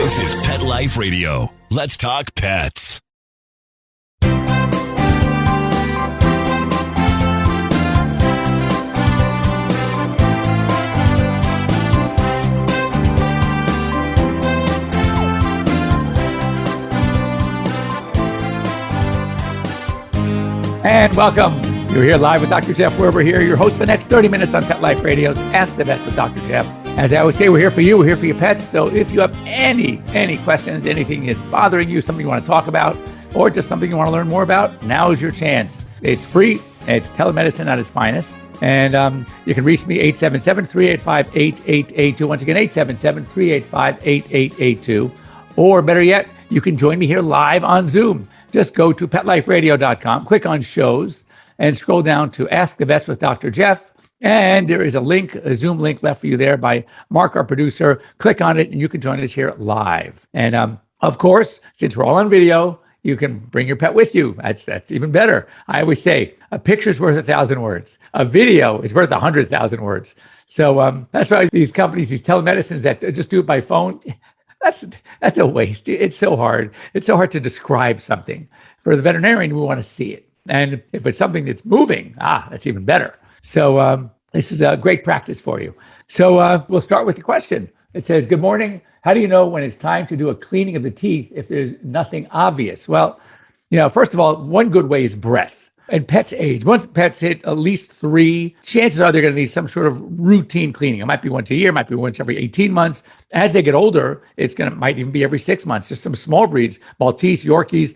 This is Pet Life Radio. Let's talk pets. And welcome. You're here live with Dr. Jeff Werber here, your host for the next 30 minutes on Pet Life Radio's Ask the Vet with Dr. Jeff. As I always say, we're here for you. We're here for your pets. So if you have any questions, anything that's bothering you, something you want to talk about, or just something you want to learn more about, now is your chance. It's free. It's telemedicine at its finest. And you can reach me, 877-385-8882. Once again, 877-385-8882. Or better yet, you can join me here live on Zoom. Just go to PetLifeRadio.com, click on shows, and scroll down to Ask the Vets with Dr. Jeff. And there is a link, a Zoom link left for you there by Mark, our producer. Click on it and you can join us here live. And of course, since we're all on video, you can bring your pet with you. That's even better. I always say a picture's worth 1,000 words. A video is worth 100,000 words. So that's why these companies, these telemedicines that just do it by phone, that's a waste. It's so hard. It's so hard to describe something. For the veterinarian, we want to see it. And if it's something that's moving, that's even better. So this is a great practice for you. So we'll start with the question. It says, good morning. How do you know when it's time to do a cleaning of the teeth if there's nothing obvious? Well, first of all, one good way is breath. And pets age. Once pets hit at least 3, chances are they're going to need some sort of routine cleaning. It might be once a year, might be once every 18 months. As they get older, might even be every 6 months. There's some small breeds, Maltese, Yorkies.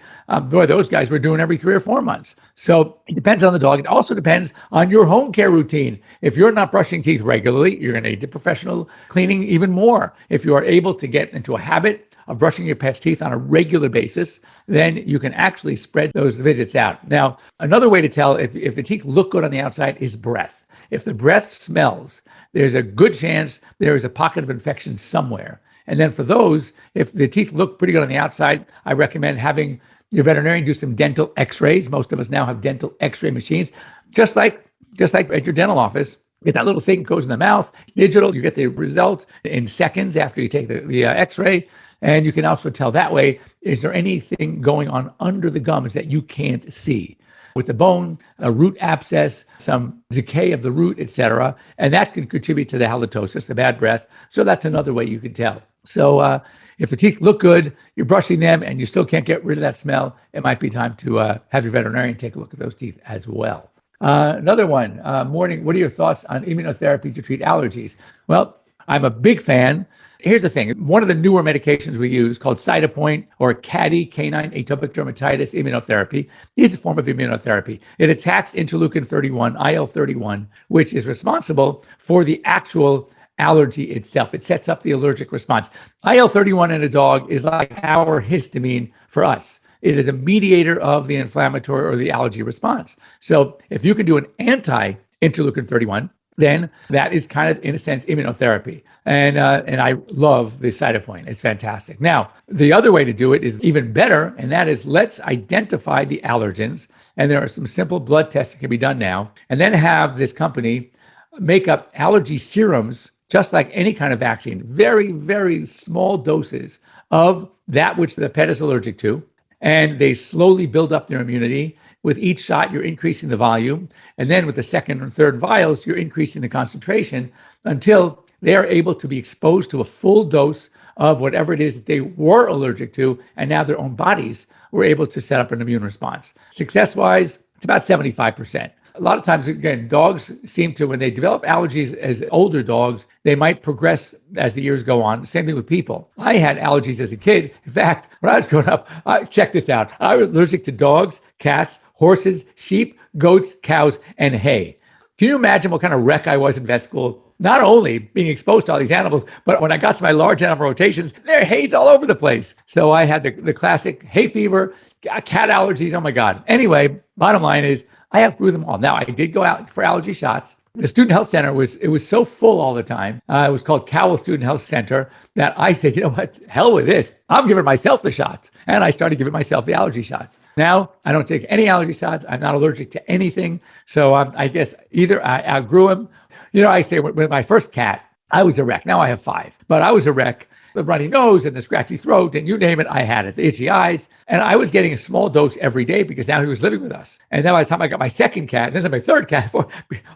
Those guys we're doing every 3 or 4 months. So it depends on the dog. It also depends on your home care routine. If you're not brushing teeth regularly, you're going to need the professional cleaning even more. If you are able to get into a habit of brushing your pet's teeth on a regular basis, then you can actually spread those visits out. Now, another way to tell if the teeth look good on the outside is breath. If the breath smells, there's a good chance there is a pocket of infection somewhere. And then for those, if the teeth look pretty good on the outside, I recommend having your veterinarian do some dental x-rays. Most of us now have dental x-ray machines, just like at your dental office. Get that little thing goes in the mouth, digital, you get the result in seconds after you take the x-ray. And you can also tell that way, is there anything going on under the gums that you can't see? With the bone, a root abscess, some decay of the root, etc. And that can contribute to the halitosis, the bad breath. So that's another way you can tell. So if the teeth look good, you're brushing them and you still can't get rid of that smell, it might be time to have your veterinarian take a look at those teeth as well. Another one, morning, what are your thoughts on immunotherapy to treat allergies? Well, I'm a big fan. Here's the thing. One of the newer medications we use called Cytopoint or CADI, canine atopic dermatitis immunotherapy, is a form of immunotherapy. It attacks interleukin-31, IL-31, which is responsible for the actual allergy itself. It sets up the allergic response. IL-31 in a dog is like our histamine for us. It is a mediator of the inflammatory or the allergy response. So if you can do an anti-interleukin-31, then that is kind of, in a sense, immunotherapy. And I love the Cytopoint. It's fantastic. Now, the other way to do it is even better, and that is let's identify the allergens. And there are some simple blood tests that can be done now. And then have this company make up allergy serums, just like any kind of vaccine, very, very small doses of that which the pet is allergic to. And they slowly build up their immunity. With each shot, you're increasing the volume. And then with the second and third vials, you're increasing the concentration until they are able to be exposed to a full dose of whatever it is that they were allergic to. And now their own bodies were able to set up an immune response. Success-wise, it's about 75%. A lot of times, again, dogs seem to, when they develop allergies as older dogs, they might progress as the years go on. Same thing with people. I had allergies as a kid. In fact, when I was growing up, check this out. I was allergic to dogs, cats, horses, sheep, goats, cows, and hay. Can you imagine what kind of wreck I was in vet school? Not only being exposed to all these animals, but when I got to my large animal rotations, there are hays all over the place. So I had the classic hay fever, cat allergies. Oh my God. Anyway, bottom line is I outgrew them all. Now I did go out for allergy shots. The student health center was so full all the time. It was called Cowell Student Health Center that I said, you know what, hell with this. I'm giving myself the shots. And I started giving myself the allergy shots. Now I don't take any allergy shots. I'm not allergic to anything. So I guess either I outgrew them. You know, I say with my first cat, I was a wreck. Now I have 5, but I was a wreck. The runny nose and the scratchy throat and you name it, I had it. The itchy eyes. And I was getting a small dose every day because now he was living with us. And then by the time I got my second cat, and then my third cat,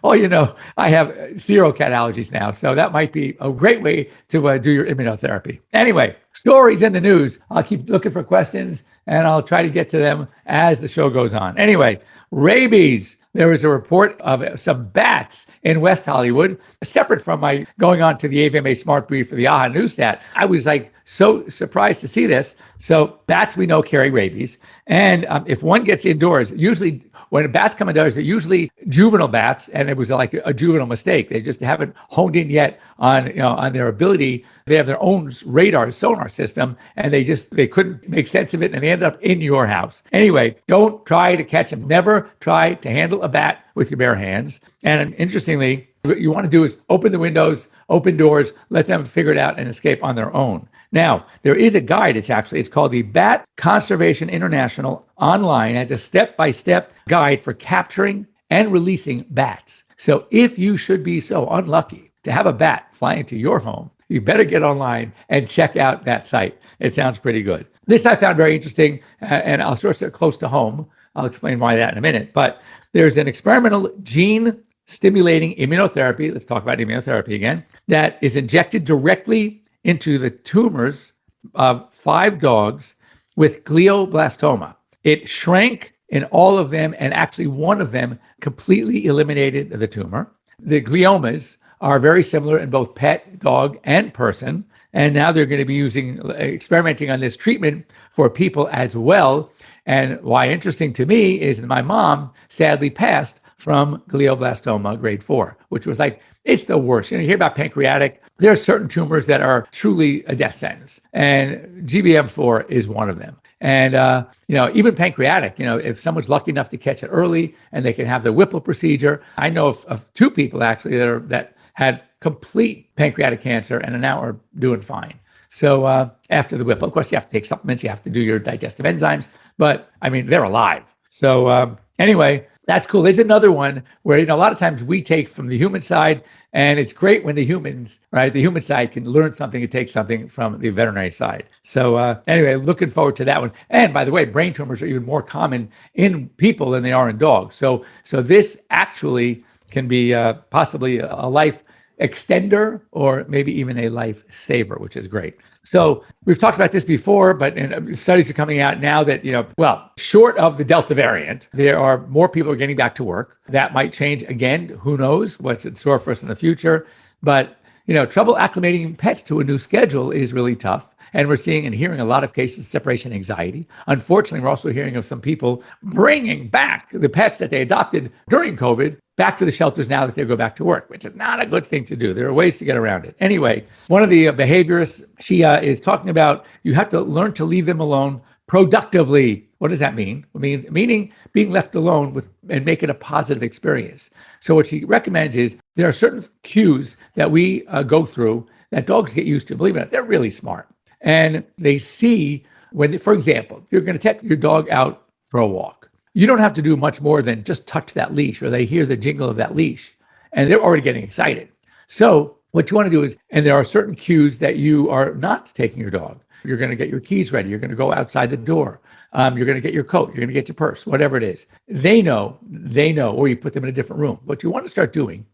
I have 0 cat allergies now. So that might be a great way to do your immunotherapy. Anyway, stories in the news. I'll keep looking for questions and I'll try to get to them as the show goes on. Anyway, rabies. There was a report of some bats in West Hollywood, separate from my going on to the AVMA Smart Brief for the AHA Newstat. I was so surprised to see this. So bats we know carry rabies. And if one gets indoors, usually when bats come indoors, they're usually juvenile bats, and it was like a juvenile mistake. They just haven't honed in yet on their ability. They have their own sonar system, and they couldn't make sense of it, and they ended up in your house. Anyway, don't try to catch them. Never try to handle a bat with your bare hands. And interestingly, what you want to do is open the windows, open doors, let them figure it out and escape on their own. Now, there is a guide. It's called the Bat Conservation International online as a step-by-step guide for capturing and releasing bats. So if you should be so unlucky to have a bat fly into your home, you better get online and check out that site. It sounds pretty good. This I found very interesting, and I'll source it close to home. I'll explain why that in a minute. But there's an experimental gene-stimulating immunotherapy, let's talk about immunotherapy again, that is injected directly into the tumors of 5 dogs with glioblastoma. It shrank in all of them, and actually one of them completely eliminated the tumor. The gliomas are very similar in both pet, dog, and person. And now they're going to be experimenting on this treatment for people as well. And why interesting to me is that my mom sadly passed from glioblastoma grade 4, which was it's the worst. You hear about pancreatic. There are certain tumors that are truly a death sentence. And GBM4 is one of them. And, even pancreatic, if someone's lucky enough to catch it early and they can have the Whipple procedure. I know of 2 people actually that had complete pancreatic cancer and now are doing fine. So after the Whipple, of course, you have to take supplements. You have to do your digestive enzymes. But, they're alive. So anyway, that's cool. There's another one where, a lot of times we take from the human side, and it's great when the human side can learn something and take something from the veterinary side. So anyway, looking forward to that one. And by the way, brain tumors are even more common in people than they are in dogs. So this actually can be possibly a life extender or maybe even a life saver, which is great. So we've talked about this before, but studies are coming out now that, short of the Delta variant, there are more people are getting back to work. That might change again. Who knows what's in store for us in the future? But, trouble acclimating pets to a new schedule is really tough. And we're seeing and hearing a lot of cases of separation anxiety. Unfortunately, we're also hearing of some people bringing back the pets that they adopted during COVID back to the shelters now that they go back to work, which is not a good thing to do. There are ways to get around it. Anyway, one of the behaviorists, she is talking about you have to learn to leave them alone productively. What does that mean? Meaning being left alone and make it a positive experience. So what she recommends is there are certain cues that we go through that dogs get used to. Believe it or not, they're really smart. And they see for example, you're going to take your dog out for a walk. You don't have to do much more than just touch that leash, or they hear the jingle of that leash and they're already getting excited. So what you want to do is, and there are certain cues that you are not taking your dog. You're going to get your keys ready. You're going to go outside the door. You're going to get your coat. You're going to get your purse, whatever it is. They know, or you put them in a different room. What you want to start doing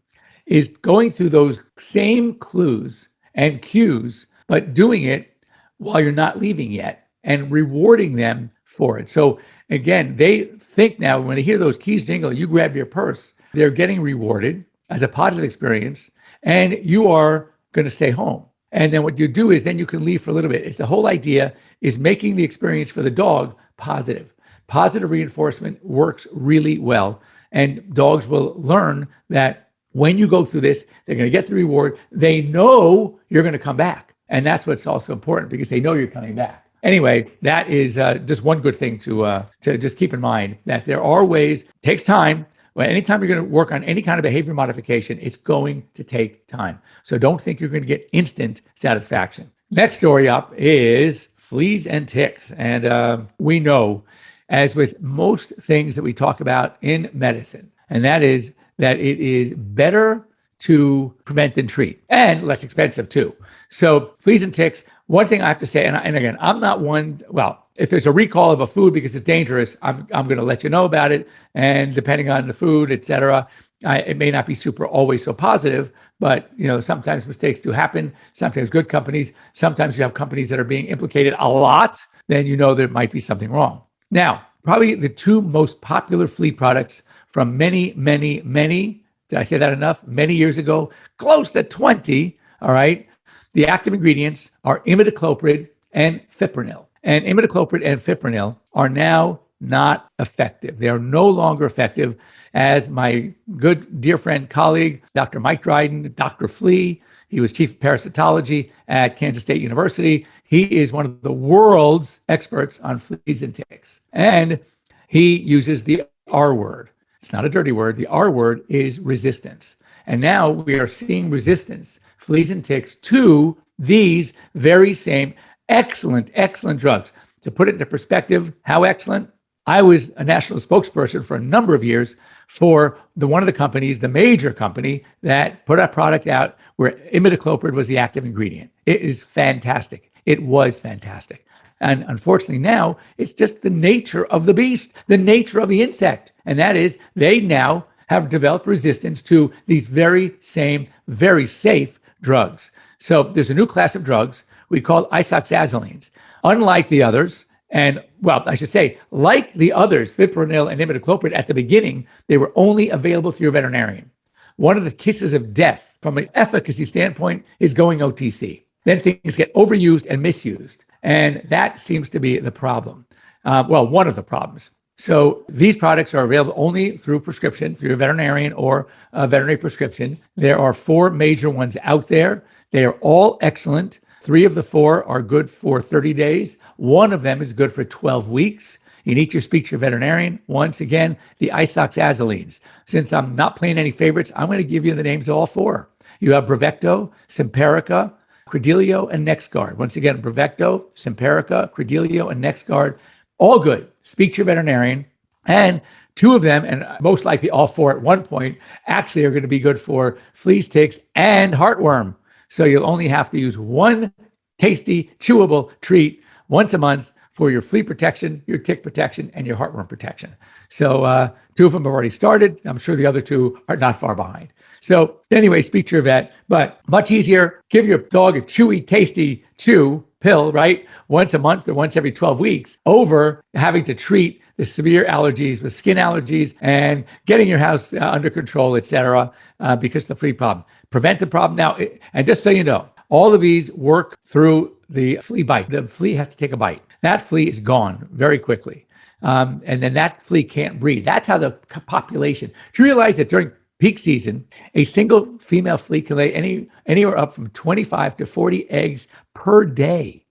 is going through those same clues and cues, but doing it while you're not leaving yet and rewarding them for it. So again, they think now when they hear those keys jingle, you grab your purse, they're getting rewarded as a positive experience, and you are going to stay home. And then what you do is then you can leave for a little bit. It's the whole idea is making the experience for the dog positive. Positive reinforcement works really well. And dogs will learn that when you go through this, they're going to get the reward. They know you're going to come back. And that's what's also important because they know you're coming back. Anyway, that is just one good thing to just keep in mind, that there are ways. It takes time. Well, anytime you're going to work on any kind of behavior modification, it's going to take time. So don't think you're going to get instant satisfaction. Next story up is fleas and ticks. And we know, as with most things that we talk about in medicine, and that is that it is better to prevent and treat, and less expensive too. So fleas and ticks, one thing I have to say, and again, I'm not one, well, if there's a recall of a food because it's dangerous, I'm going to let you know about it. And depending on the food, et cetera, it may not be super always so positive, but sometimes mistakes do happen. Sometimes good companies, sometimes you have companies that are being implicated a lot, then there might be something wrong. Now, probably the two most popular flea products from many, did I say that enough? Many years ago, close to 20, all right? The active ingredients are imidacloprid and fipronil. And imidacloprid and fipronil are now not effective. They are no longer effective. As my good dear friend, colleague, Dr. Mike Dryden, Dr. Flea, he was chief of parasitology at Kansas State University. He is one of the world's experts on fleas and ticks. And he uses the R word. It's not a dirty word. The R word is resistance. And now we are seeing resistance, fleas and ticks, to these very same excellent drugs. To put it into perspective, how excellent? I was a national spokesperson for a number of years for one of the companies, the major company that put a product out where imidacloprid was the active ingredient. It is fantastic. It was fantastic. And unfortunately now, it's just the nature of the beast, the nature of the insect. And that is, they now have developed resistance to these very same, very safe drugs. So there's a new class of drugs we call isoxazolines. Unlike the others, and well, I should say, like the others, fipronil and imidacloprid, at the beginning, they were only available through your veterinarian. One of the kisses of death from an efficacy standpoint is going OTC. Then things get overused and misused. And that seems to be the problem. One of the problems. So these products are available only through prescription, through a veterinarian or a veterinary prescription. There are 4 major ones out there. They are all excellent. 3 of the 4 are good for 30 days. 1 of them is good for 12 weeks. You need to speak to your veterinarian. Once again, the isoxazolines. Since I'm not playing any favorites, I'm going to give you the names of all 4. You have Bravecto, Simparica, Credelio, and NexGard. Once again, Bravecto, Simparica, Credelio, and NexGard. All good. Speak to your veterinarian. And 2 of them, and most likely all 4 at one point, actually are going to be good for fleas, ticks, and heartworm. So you'll only have to use 1 tasty, chewable treat once a month for your flea protection, your tick protection, and your heartworm protection. So 2 of them have already started. I'm sure the other 2 are not far behind. So anyway, speak to your vet, but much easier. Give your dog a chewy, tasty chew pill, right? Once a month or once every 12 weeks, over having to treat the severe allergies with skin allergies and getting your house under control, et cetera, because of the flea problem. Prevent the problem now. And just so you know, all of these work through the flea bite. The flea has to take a bite. That flea is gone very quickly. And then that flea can't breed. That's how the population. Do you realize that during peak season, a single female flea can lay anywhere up from 25 to 40 eggs per day?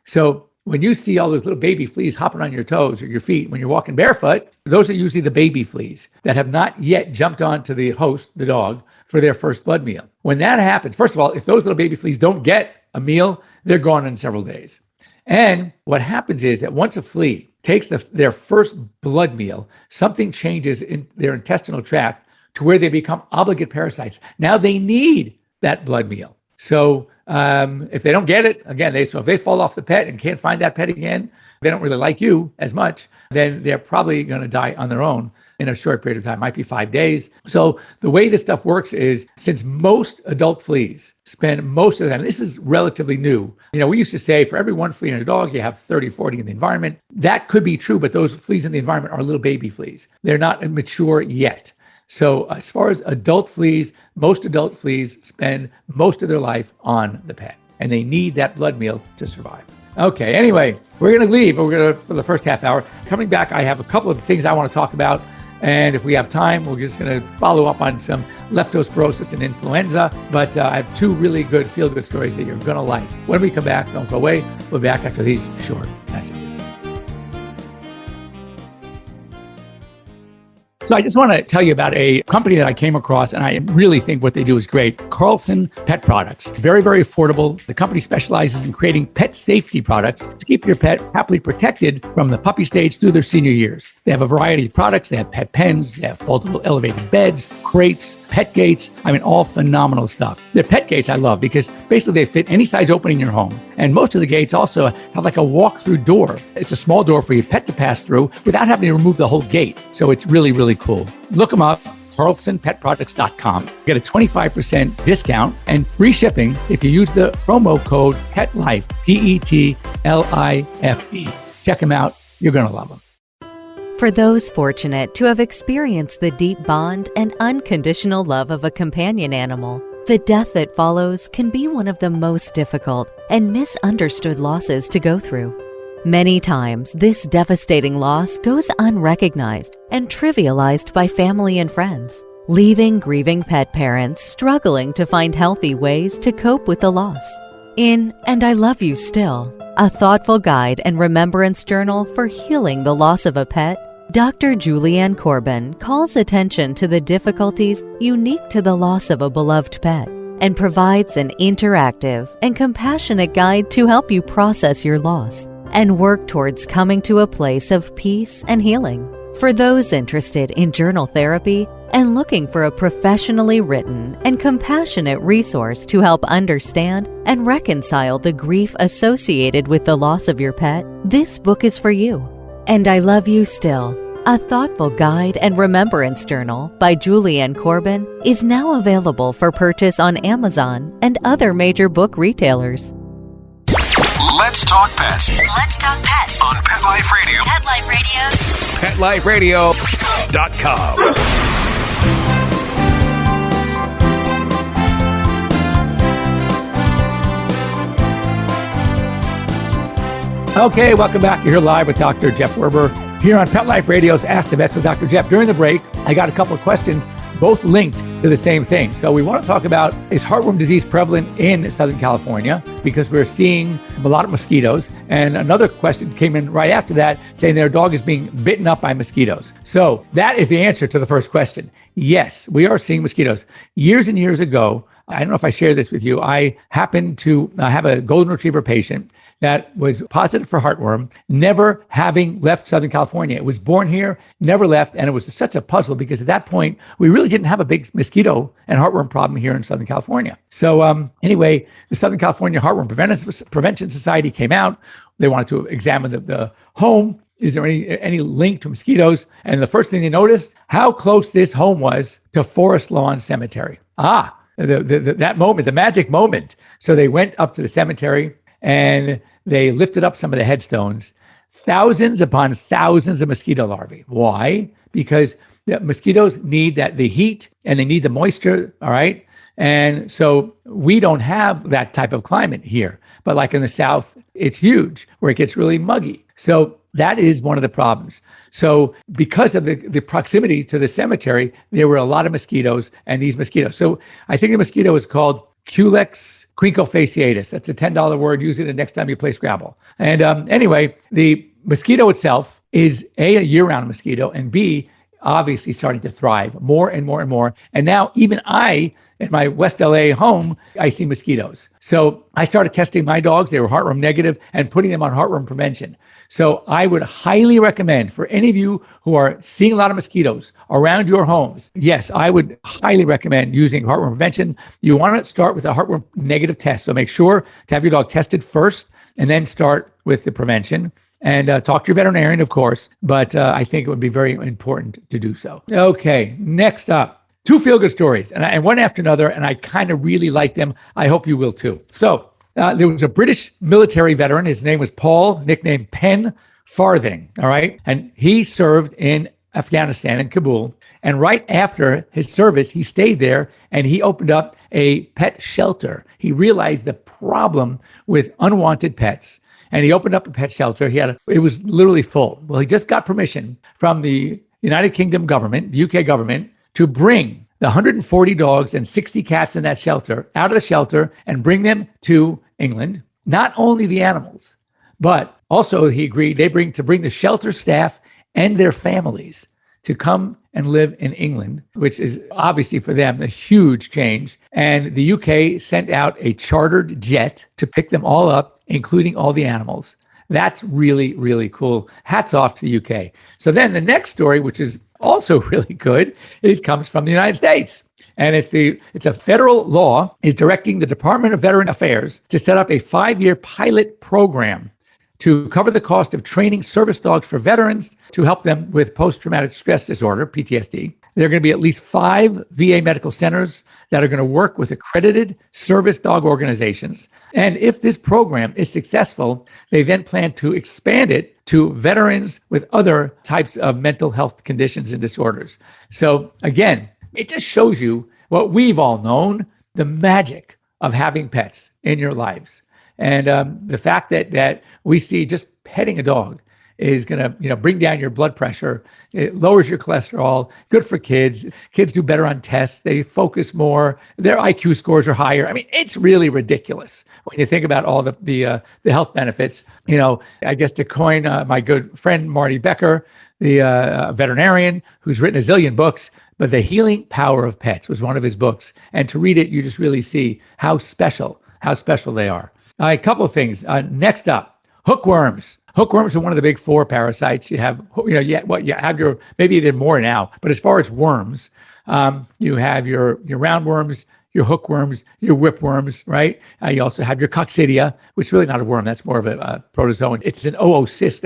So when you see all those little baby fleas hopping on your toes or your feet when you're walking barefoot, those are usually the baby fleas that have not yet jumped onto the host, the dog, for their first blood meal. When that happens, first of all, if those little baby fleas don't get a meal, they're gone in several days. And what happens is that once a flea takes their first blood meal, something changes in their intestinal tract to where they become obligate parasites. Now they need that blood meal. So if they don't get it, again, if they fall off the pet and can't find that pet again, they don't really like you as much, then they're probably going to die on their own in a short period of time. Might be 5 days. So the way this stuff works is, since most adult fleas spend most of the time, this is relatively new. We used to say for every 1 flea in a dog, you have 30, 40 in the environment. That could be true, but those fleas in the environment are little baby fleas. They're not mature yet. So as far as adult fleas, most adult fleas spend most of their life on the pet, and they need that blood meal to survive. Okay, anyway, we're going to leave. For the first half hour. Coming back, I have a couple of things I want to talk about. And if we have time, we're just going to follow up on some leptospirosis and influenza. But I have 2 really good feel-good stories that you're going to like. When we come back, don't go away. We'll be back after these short messages. So I just want to tell you about a company that I came across, and I really think what they do is great. Carlson Pet Products. Very, very affordable. The company specializes in creating pet safety products to keep your pet happily protected from the puppy stage through their senior years. They have a variety of products. They have pet pens. They have foldable elevated beds, crates, pet gates. I mean, all phenomenal stuff. The pet gates I love because basically they fit any size opening in your home. And most of the gates also have like a walk-through door. It's a small door for your pet to pass through without having to remove the whole gate. So it's really, really cool. Look them up. CarlsonPetProducts.com. Get a 25% discount and free shipping if you use the promo code PETLIFE, PETLIFE. Check them out. You're going to love them. For those fortunate to have experienced the deep bond and unconditional love of a companion animal, the death that follows can be one of the most difficult and misunderstood losses to go through. Many times, this devastating loss goes unrecognized and trivialized by family and friends, leaving grieving pet parents struggling to find healthy ways to cope with the loss. In And I Love You Still, a thoughtful guide and remembrance journal for healing the loss of a pet, Dr. Julianne Corbin calls attention to the difficulties unique to the loss of a beloved pet and provides an interactive and compassionate guide to help you process your loss and work towards coming to a place of peace and healing. For those interested in journal therapy and looking for a professionally written and compassionate resource to help understand and reconcile the grief associated with the loss of your pet, this book is for you. And I Love You Still, a thoughtful guide and remembrance journal by Julianne Corbin, is now available for purchase on Amazon and other major book retailers. Let's talk pets. Let's talk pets On Pet Life Radio. Pet Life Radio. PetLifeRadio.com. Okay, welcome back. You're here live with Dr. Jeff Werber here on Pet Life Radio's Ask the Vets with Dr. Jeff. During the break, I got a couple of questions, both linked to the same thing. So we want to talk about, is heartworm disease prevalent in Southern California? Because we're seeing a lot of mosquitoes. And another question came in right after that saying their dog is being bitten up by mosquitoes. So that is the answer to the first question. Yes, we are seeing mosquitoes. Years and years ago, I don't know if I shared this with you, I happened to have a golden retriever patient that was positive for heartworm, never having left Southern California. It was born here, never left, and it was such a puzzle because at that point, we really didn't have a big mosquito and heartworm problem here in Southern California. So anyway, the Southern California Heartworm Prevention Society came out. They wanted to examine the home. Is there any link to mosquitoes? And the first thing they noticed, how close this home was to Forest Lawn Cemetery. That moment, the magic moment. So they went up to the cemetery and they lifted up some of the headstones, thousands upon thousands of mosquito larvae. Why? Because the mosquitoes need the heat and they need the moisture, all right? And so we don't have that type of climate here. But like in the South, it's huge where it gets really muggy. So that is one of the problems. So because of the proximity to the cemetery, there were a lot of mosquitoes and these mosquitoes. So I think the mosquito is called Culex quincofasciatus. That's a $10 word. Use it the next time you play Scrabble. And anyway, the mosquito itself is a year-round mosquito, and B, obviously starting to thrive more and more and more. And now even in my West LA home, I see mosquitoes. So I started testing my dogs. They were heartworm negative and putting them on heartworm prevention. So I would highly recommend for any of you who are seeing a lot of mosquitoes around your homes, yes, I would highly recommend using heartworm prevention. You want to start with a heartworm negative test. So make sure to have your dog tested first and then start with the prevention. And talk to your veterinarian, of course, but I think it would be very important to do so. Okay, next up, two feel-good stories, and one after another, and I kind of really like them. I hope you will too. So there was a British military veteran. His name was Paul, nicknamed Pen Farthing, all right? And he served in Afghanistan, in Kabul. And right after his service, he stayed there and he opened up a pet shelter. He realized the problem with unwanted pets. And he opened up a pet shelter. It was literally full. Well, he just got permission from the United Kingdom government, the UK government, to bring the 140 dogs and 60 cats in that shelter out of the shelter and bring them to England. Not only the animals, but also he agreed to bring the shelter staff and their families to come and live in England, which is obviously for them a huge change. And the UK sent out a chartered jet to pick them all up, including all the animals. That's really, really cool. Hats off to the UK. So then the next story, which is also really good, comes from the United States. And it's a federal law is directing the Department of Veteran Affairs to set up a 5-year pilot program to cover the cost of training service dogs for veterans to help them with post-traumatic stress disorder, PTSD. There are going to be at least 5 VA medical centers that are going to work with accredited service dog organizations. And if this program is successful, they then plan to expand it to veterans with other types of mental health conditions and disorders. So again, it just shows you what we've all known, the magic of having pets in your lives. And the fact that we see just petting a dog is going to bring down your blood pressure. It lowers your cholesterol. Good for kids. Kids do better on tests. They focus more. Their IQ scores are higher. I mean, it's really ridiculous when you think about all the health benefits. I guess to coin my good friend Marty Becker, the veterinarian who's written a zillion books, but The Healing Power of Pets was one of his books. And to read it, you just really see how special they are. A couple of things. Next up, hookworms. Hookworms are one of the big 4 parasites. You have, maybe they're more now, but as far as worms, you have your roundworms, your hookworms, your whipworms, right? You also have your coccidia, which is really not a worm. That's more of a protozoan. It's an oocyst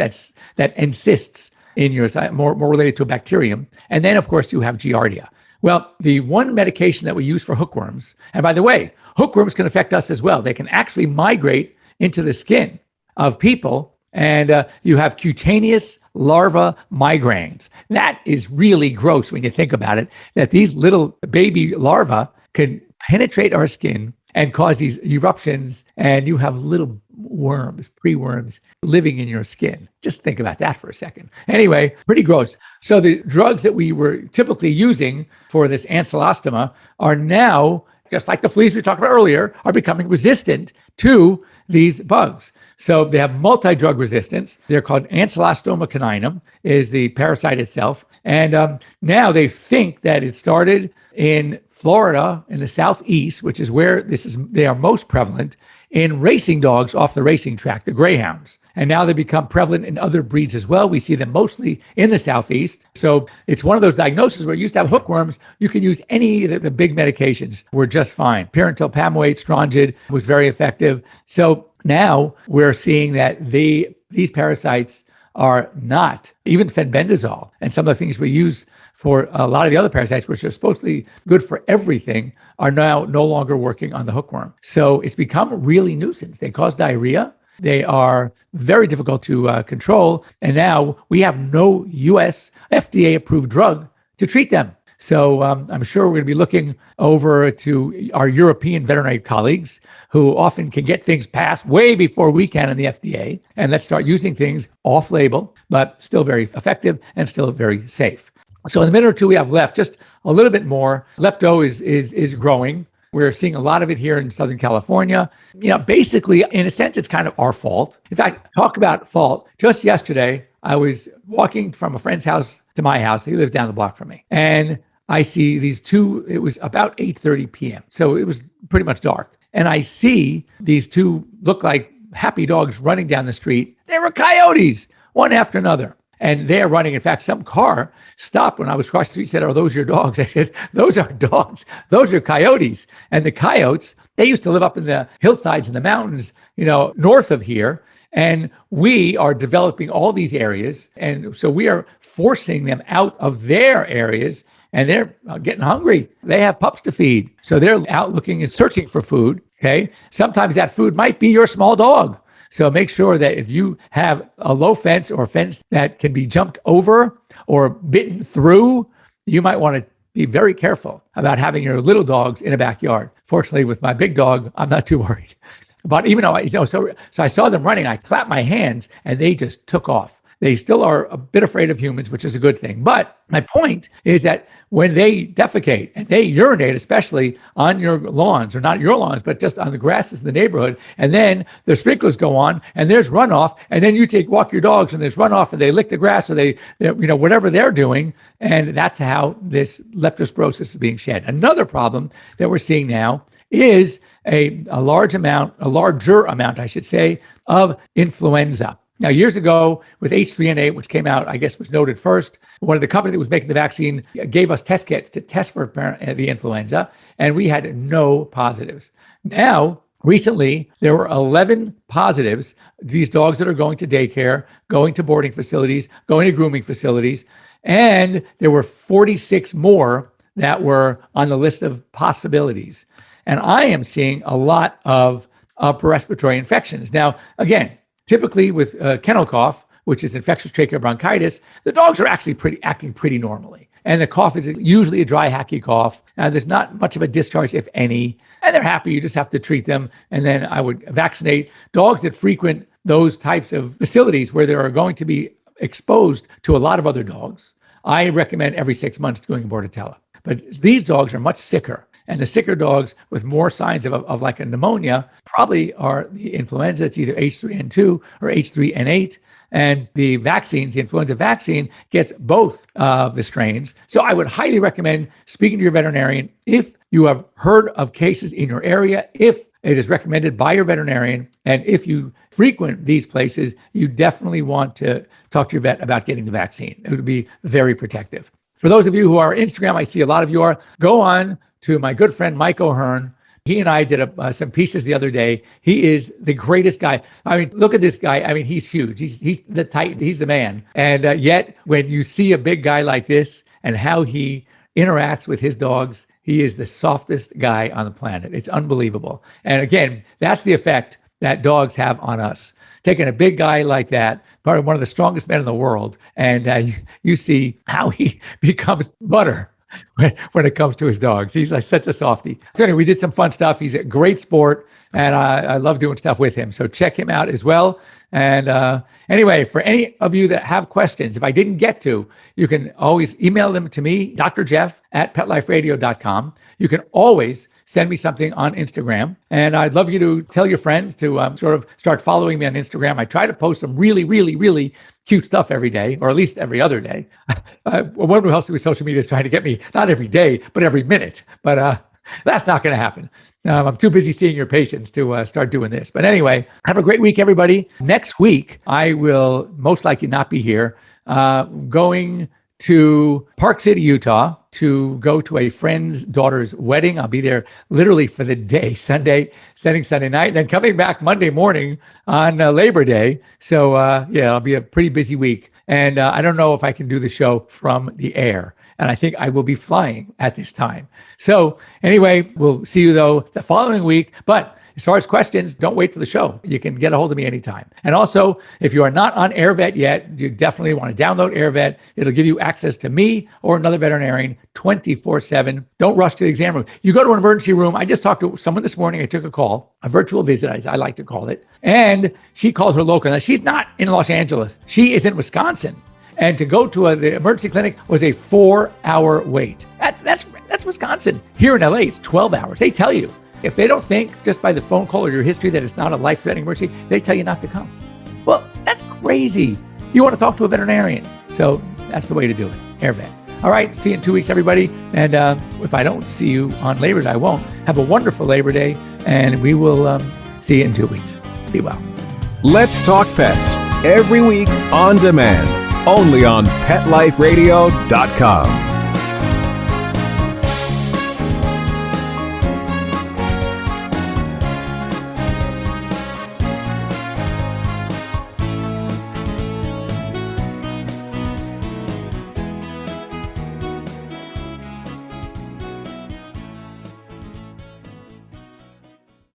that encysts in your, more related to a bacterium. And then, of course, you have giardia. Well, the one medication that we use for hookworms, and by the way, hookworms can affect us as well. They can actually migrate into the skin of people, and you have cutaneous larva migraines. That is really gross when you think about it, that these little baby larvae can penetrate our skin and cause these eruptions, and you have little worms, pre-worms, living in your skin. Just think about that for a second. Anyway, pretty gross. So the drugs that we were typically using for this ancylostoma are now, just like the fleas we talked about earlier, are becoming resistant to these bugs. So they have multi-drug resistance. They're called Ancylostoma caninum is the parasite itself. And now they think that it started in Florida, in the southeast, which is where they are most prevalent in racing dogs off the racing track, the greyhounds. And now they become prevalent in other breeds as well. We see them mostly in the southeast. So it's one of those diagnoses where you used to have hookworms. You can use any of the big medications. We're just fine. Pyrantyl pamoate, Strongid was very effective. So now we're seeing that these parasites are not, even fenbendazole and some of the things we use for a lot of the other parasites, which are supposedly good for everything, are now no longer working on the hookworm. So it's become a really nuisance. They cause diarrhea. They are very difficult to control. And now we have no U.S. FDA-approved drug to treat them. So I'm sure we're going to be looking over to our European veterinary colleagues who often can get things passed way before we can in the FDA. And let's start using things off-label, but still very effective and still very safe. So in the minute or two we have left, just a little bit more. Lepto is growing. We're seeing a lot of it here in Southern California. Basically, in a sense, it's kind of our fault. In fact, talk about fault. Just yesterday, I was walking from a friend's house to my house. He lives down the block from me. And I see these two, it was about 8:30 p.m. So it was pretty much dark. And I see these two look like happy dogs running down the street. They were coyotes, one after another. And they're running. In fact, some car stopped when I was crossing the street, said, "Are those your dogs?" I said, "Those are dogs. Those are coyotes." And the coyotes, they used to live up in the hillsides and the mountains, north of here. And we are developing all these areas. And so we are forcing them out of their areas, and they're getting hungry. They have pups to feed. So they're out looking and searching for food. Okay. Sometimes that food might be your small dog. So make sure that if you have a low fence or a fence that can be jumped over or bitten through, you might want to be very careful about having your little dogs in a backyard. Fortunately, with my big dog, I'm not too worried. But even though, so I saw them running, I clapped my hands and they just took off. They still are a bit afraid of humans, which is a good thing. But my point is that when they defecate and they urinate, especially on your lawns, or not your lawns, but just on the grasses in the neighborhood, and then the sprinklers go on and there's runoff, and then you walk your dogs and there's runoff and they lick the grass or they whatever they're doing, and that's how this leptospirosis is being shed. Another problem that we're seeing now is a larger amount, I should say, of influenza. Now, years ago with H3N8, which came out, I guess was noted first, one of the companies that was making the vaccine gave us test kits to test for the influenza, and we had no positives. Now, recently, there were 11 positives, these dogs that are going to daycare, going to boarding facilities, going to grooming facilities, and there were 46 more that were on the list of possibilities. And I am seeing a lot of upper respiratory infections. Now, again, typically with kennel cough, which is infectious tracheal bronchitis, the dogs are actually acting pretty normally. And the cough is usually a dry, hacky cough. There's not much of a discharge, if any, and they're happy. You just have to treat them. And then I would vaccinate dogs that frequent those types of facilities where they are going to be exposed to a lot of other dogs. I recommend every 6 months going Bordetella. But these dogs are much sicker. And the sicker dogs with more signs of like a pneumonia probably are the influenza. It's either H3N2 or H3N8. And the vaccines, the influenza vaccine, gets both of the strains. So I would highly recommend speaking to your veterinarian if you have heard of cases in your area, if it is recommended by your veterinarian, and if you frequent these places, you definitely want to talk to your vet about getting the vaccine. It would be very protective. For those of you who are on Instagram, I see a lot of you are, go on to my good friend Mike O'Hearn. He and I did some pieces the other day. He is the greatest guy. I mean, look at this guy. I mean, he's huge. He's the titan. He's the man. And yet, when you see a big guy like this and how he interacts with his dogs, he is the softest guy on the planet. It's unbelievable. And again, that's the effect that dogs have on us. Taking a big guy like that, probably one of the strongest men in the world, and you see how he becomes butter when it comes to his dogs. He's like such a softie. So anyway, we did some fun stuff. He's a great sport, and I love doing stuff with him. So check him out as well. And anyway, for any of you that have questions, if I didn't get to, you can always email them to me, Dr. Jeff at PetLifeRadio.com. You can always send me something on Instagram. And I'd love you to tell your friends to sort of start following me on Instagram. I try to post some really, really, really cute stuff every day, or at least every other day. One who helps me with social media is trying to get me, not every day, but every minute. But that's not going to happen. I'm too busy seeing your patients to start doing this. But anyway, have a great week, everybody. Next week, I will most likely not be here, going to Park City, Utah, to go to a friend's daughter's wedding. I'll be there literally for the day, Sunday, setting Sunday night, then coming back Monday morning on Labor Day. So yeah, it'll be a pretty busy week. And I don't know if I can do the show from the air. And I think I will be flying at this time. So anyway, we'll see you though the following week. But as far as questions, don't wait for the show. You can get a hold of me anytime. And also, if you are not on AirVet yet, you definitely want to download AirVet. It'll give you access to me or another veterinarian 24/7. Don't rush to the exam room. You go to an emergency room. I just talked to someone this morning. I took a call, a virtual visit, as I like to call it. And she calls her local. Now, she's not in Los Angeles. She is in Wisconsin. And to go to the emergency clinic was a 4-hour wait. That's Wisconsin. Here in LA, it's 12 hours. They tell you. If they don't think just by the phone call or your history that it's not a life-threatening emergency, they tell you not to come. Well, that's crazy. You want to talk to a veterinarian. So that's the way to do it. AirVet. All right. See you in 2 weeks, everybody. And if I don't see you on Labor Day, I won't. Have a wonderful Labor Day. And we will see you in 2 weeks. Be well. Let's Talk Pets every week on demand, only on PetLifeRadio.com.